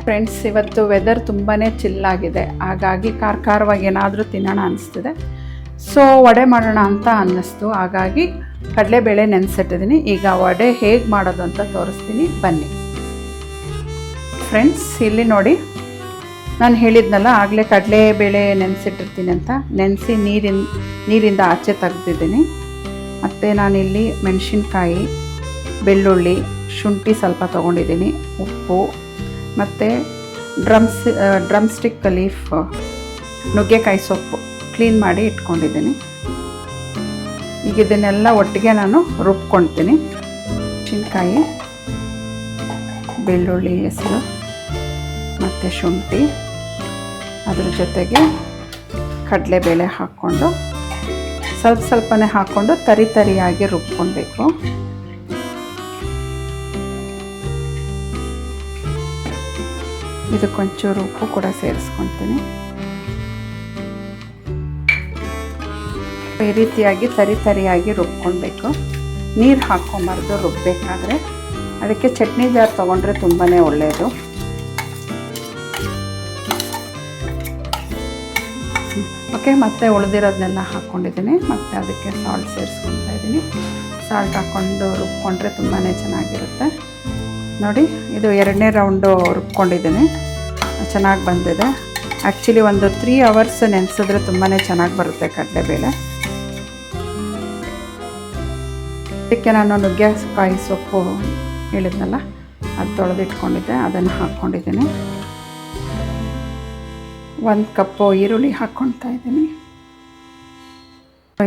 Friends, ಇವತ್ತು weather ತುಂಬಾ ಚಿಲ್ಲಾಗಿದೆ, ಹಾಗಾಗಿ ಖಾರವಾಗಿ ಏನಾದರೂ ತಿನ್ನೋಣ ಅನಿಸ್ತಿದೆ. ಸೊ ವಡೆ ಮಾಡೋಣ ಅಂತ ಅನ್ನಿಸ್ತು, ಹಾಗಾಗಿ ಕಡಲೆಬೇಳೆ ನೆನೆಸಿಟ್ಟಿದ್ದೀನಿ. ಈಗ ವಡೆ ಹೇಗೆ ಮಾಡೋದು ಅಂತ ತೋರಿಸ್ತೀನಿ, ಬನ್ನಿ. ಫ್ರೆಂಡ್ಸ್, ಇಲ್ಲಿ ನೋಡಿ, ನಾನು ಹೇಳಿದ್ನಲ್ಲ ಆಗಲೇ ಕಡಲೆಬೇಳೆ ನೆನೆಸಿಟ್ಟಿರ್ತೀನಿ ಅಂತ. ನೆನೆಸಿ ನೀರಿಂದ ಆಚೆ ತೆಗ್ದಿದ್ದೀನಿ. ಮತ್ತು ನಾನಿಲ್ಲಿ ಮೆಣಸಿನ್ಕಾಯಿ, ಬೆಳ್ಳುಳ್ಳಿ, ಶುಂಠಿ ಸ್ವಲ್ಪ ತೊಗೊಂಡಿದ್ದೀನಿ, ಉಪ್ಪು ಮತ್ತು ಡ್ರಮ್ ಸ್ಟಿಕ್ ಲೀಫ್, ನುಗ್ಗೆಕಾಯಿ ಸೊಪ್ಪು ಕ್ಲೀನ್ ಮಾಡಿ ಇಟ್ಕೊಂಡಿದ್ದೀನಿ. ಈಗ ಇದನ್ನೆಲ್ಲ ಒಟ್ಟಿಗೆ ನಾನು ರುಬ್ಕೊಳ್ತೀನಿ. ಮೆಣಸಿನ್ಕಾಯಿ, ಬೆಳ್ಳುಳ್ಳಿ ಹೆಸರು ಮತ್ತು ಶುಂಠಿ, ಅದ್ರ ಜೊತೆಗೆ ಕಡಲೆಬೇಳೆ ಹಾಕ್ಕೊಂಡು ಸ್ವಲ್ಪನೇ ಹಾಕ್ಕೊಂಡು ತರಿಯಾಗಿ ರುಬ್ಕೊಳ್ಬೇಕು. ಇದಕ್ಕೊಂಚೂರು ಉಪ್ಪು ಕೂಡ ಸೇರಿಸ್ಕೊಳ್ತೀನಿ. ಈ ರೀತಿಯಾಗಿ ತರಿಯಾಗಿ ರುಬ್ಕೊಳ್ಬೇಕು. ನೀರು ಹಾಕ್ಕೊಂಬಾರ್ದು ರುಬ್ಬಬೇಕಾದ್ರೆ, ಅದಕ್ಕೆ ಚಟ್ನಿ ಜಾರ್ ತೊಗೊಂಡ್ರೆ ತುಂಬಾ ಒಳ್ಳೆಯದು. ಓಕೆ, ಮತ್ತು ಉಳಿದಿರೋದನ್ನೆಲ್ಲ ಹಾಕ್ಕೊಂಡಿದ್ದೀನಿ. ಮತ್ತು ಅದಕ್ಕೆ ಸಾಲ್ಟ್ ಸೇರಿಸ್ಕೊಳ್ತಾ ಇದ್ದೀನಿ. ಸಾಲ್ಟ್ ಹಾಕ್ಕೊಂಡು ರುಬ್ಕೊಂಡ್ರೆ ತುಂಬಾ ಚೆನ್ನಾಗಿರುತ್ತೆ. ನೋಡಿ, ಇದು 2ನೇ ರೌಂಡು ರುಬ್ಕೊಂಡಿದ್ದೀನಿ, ಚೆನ್ನಾಗಿ ಬಂದಿದೆ. ಆ್ಯಕ್ಚುಲಿ ಒಂದು 3 hours ನೆನೆಸಿದ್ರೆ ತುಂಬಾ ಚೆನ್ನಾಗಿ ಬರುತ್ತೆ ಕಡಲೆಬೇಳೆ. ಅದಕ್ಕೆ ನಾನು ನುಗ್ಗೆಕಾಯಿ ಸೊಪ್ಪು ಹೇಳಿದ್ನಲ್ಲ, ಅದು ತೊಳೆದಿಟ್ಕೊಂಡಿದ್ದೆ, ಅದನ್ನು ಹಾಕ್ಕೊಂಡಿದ್ದೀನಿ. 1 ಕಪ್ಪು ಈರುಳ್ಳಿ ಹಾಕ್ಕೊಳ್ತಾ ಇದ್ದೀನಿ.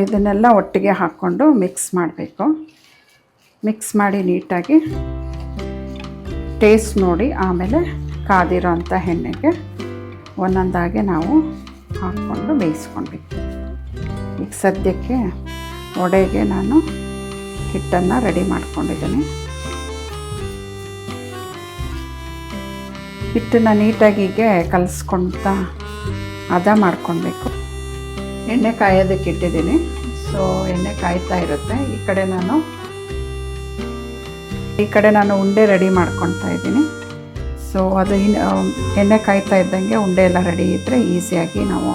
ಇದನ್ನೆಲ್ಲ ಒಟ್ಟಿಗೆ ಹಾಕ್ಕೊಂಡು ಮಿಕ್ಸ್ ಮಾಡಬೇಕು. ಮಿಕ್ಸ್ ಮಾಡಿ ನೀಟಾಗಿ ಟೇಸ್ಟ್ ನೋಡಿ ಆಮೇಲೆ ಕಾದಿರೋ ಅಂಥ ಎಣ್ಣೆಗೆ ಒಂದೊಂದಾಗೆ ನಾವು ಹಾಕ್ಕೊಂಡು ಬೇಯಿಸ್ಕೊಳ್ಬೇಕು. ಈಗ ಸದ್ಯಕ್ಕೆ ವಡೆಗೆ ನಾನು ಹಿಟ್ಟನ್ನು ರೆಡಿ ಮಾಡ್ಕೊಂಡಿದ್ದೀನಿ. ಹಿಟ್ಟನ್ನು ನೀಟಾಗಿ ಹೀಗೆ ಕಲಿಸ್ಕೊಳ್ತಾ ಹದ ಮಾಡ್ಕೊಳ್ಬೇಕು. ಎಣ್ಣೆ ಕಾಯೋದಕ್ಕೆ ಇಟ್ಟಿದ್ದೀನಿ. ಸೊ ಎಣ್ಣೆ ಕಾಯ್ತಾ ಇರುತ್ತೆ. ಈ ಕಡೆ ನಾನು ಉಂಡೆ ರೆಡಿ ಮಾಡ್ಕೊಳ್ತಾ ಇದ್ದೀನಿ. ಸೊ ಅದು ಎಣ್ಣೆ ಕಾಯ್ತಾ ಇದ್ದಂಗೆ ಉಂಡೆ ಎಲ್ಲ ರೆಡಿ ಇದ್ದರೆ ಈಸಿಯಾಗಿ ನಾವು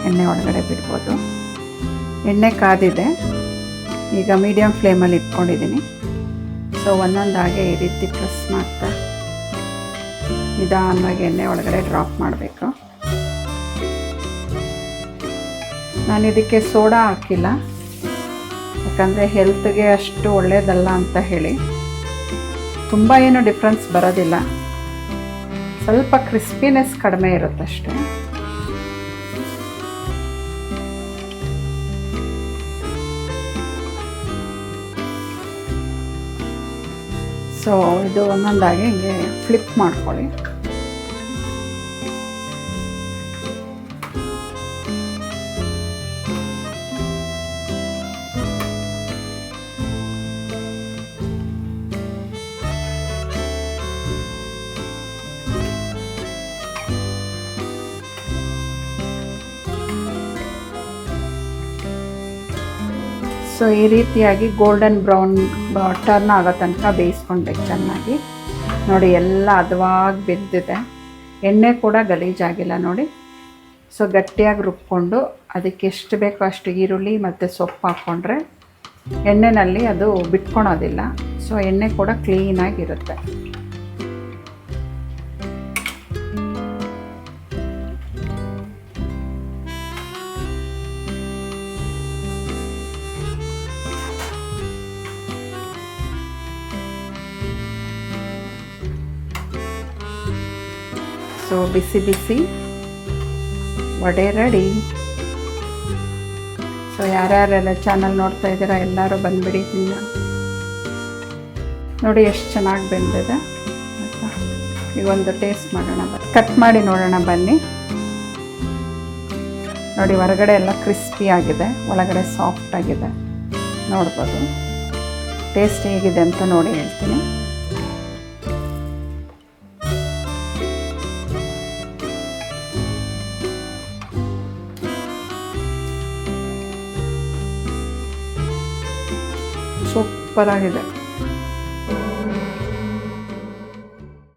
ಎಣ್ಣೆ ಒಳಗಡೆ ಬಿಡ್ಬೋದು. ಎಣ್ಣೆ ಕಾದಿದೆ, ಈಗ ಮೀಡಿಯಮ್ ಫ್ಲೇಮಲ್ಲಿ ಇಟ್ಕೊಂಡಿದ್ದೀನಿ. ಸೊ ಒಂದೊಂದಾಗೆ ಈ ರೀತಿ ಪ್ರೆಸ್ ಮಾಡ್ತಾ ನಿಧಾನವಾಗಿ ಎಣ್ಣೆ ಒಳಗಡೆ ಡ್ರಾಪ್ ಮಾಡಬೇಕು. ನಾನು ಇದಕ್ಕೆ ಸೋಡಾ ಹಾಕಿಲ್ಲ, ಯಾಕಂದರೆ ಹೆಲ್ತ್ಗೆ ಅಷ್ಟು ಒಳ್ಳೆಯದಲ್ಲ ಅಂತ ಹೇಳಿ. ತುಂಬ ಏನು ಡಿಫ್ರೆನ್ಸ್ ಬರೋದಿಲ್ಲ, ಸ್ವಲ್ಪ ಕ್ರಿಸ್ಪಿನೆಸ್ ಕಡಿಮೆ ಇರುತ್ತಷ್ಟೇ. ಸೊ ಇದು ಒಂದೊಂದಾಗಿ ಹಿಂಗೆ ಫ್ಲಿಪ್ ಮಾಡ್ಕೊಳ್ಳಿ. ಸೊ ಈ ರೀತಿಯಾಗಿ ಗೋಲ್ಡನ್ ಬ್ರೌನ್ ಟರ್ನ್ ಆಗೋ ತನಕ ಬೇಯಿಸ್ಕೊಳ್ಬೇಕು ಚೆನ್ನಾಗಿ. ನೋಡಿ, ಎಲ್ಲ ಹದವಾಗಿ ಬೆಂದಿದೆ, ಎಣ್ಣೆ ಕೂಡ ಗಲೀಜಾಗಿಲ್ಲ ನೋಡಿ. ಸೊ ಗಟ್ಟಿಯಾಗಿ ರುಬ್ಕೊಂಡು ಅದಕ್ಕೆ ಎಷ್ಟು ಬೇಕೋ ಅಷ್ಟು ಈರುಳ್ಳಿ ಮತ್ತು ಸೊಪ್ಪು ಹಾಕ್ಕೊಂಡ್ರೆ ಎಣ್ಣೆಯಲ್ಲಿ ಅದು ಬಿಟ್ಕೊಳೋದಿಲ್ಲ. ಸೊ ಎಣ್ಣೆ ಕೂಡ ಕ್ಲೀನಾಗಿರುತ್ತೆ. ಸೊ ಬಿಸಿ ಬಿಸಿ ವಡೆ ರೆಡಿ. ಸೊ ಯಾರ್ಯಾರೆಲ್ಲ ಚಾನಲ್ ನೋಡ್ತಾ ಇದ್ದೀರಾ ಎಲ್ಲರೂ ಬಂದುಬಿಡಿ. ನೋಡಿ ಎಷ್ಟು ಚೆನ್ನಾಗಿ ಬೆಂದಿದೆ. ಈಗ ಒಂದು ಟೇಸ್ಟ್ ಮಾಡೋಣ, ಕಟ್ ಮಾಡಿ ನೋಡೋಣ ಬನ್ನಿ. ನೋಡಿ, ಹೊರಗಡೆ ಎಲ್ಲ ಕ್ರಿಸ್ಪಿ ಆಗಿದೆ, ಒಳಗಡೆ ಸಾಫ್ಟ್ ಆಗಿದೆ, ನೋಡ್ಬೋದು. ಟೇಸ್ಟ್ ಹೇಗಿದೆ ಅಂತ ನೋಡಿ ಹೇಳ್ತೀನಿ. ಸೂಪರಾಗಿದೆ.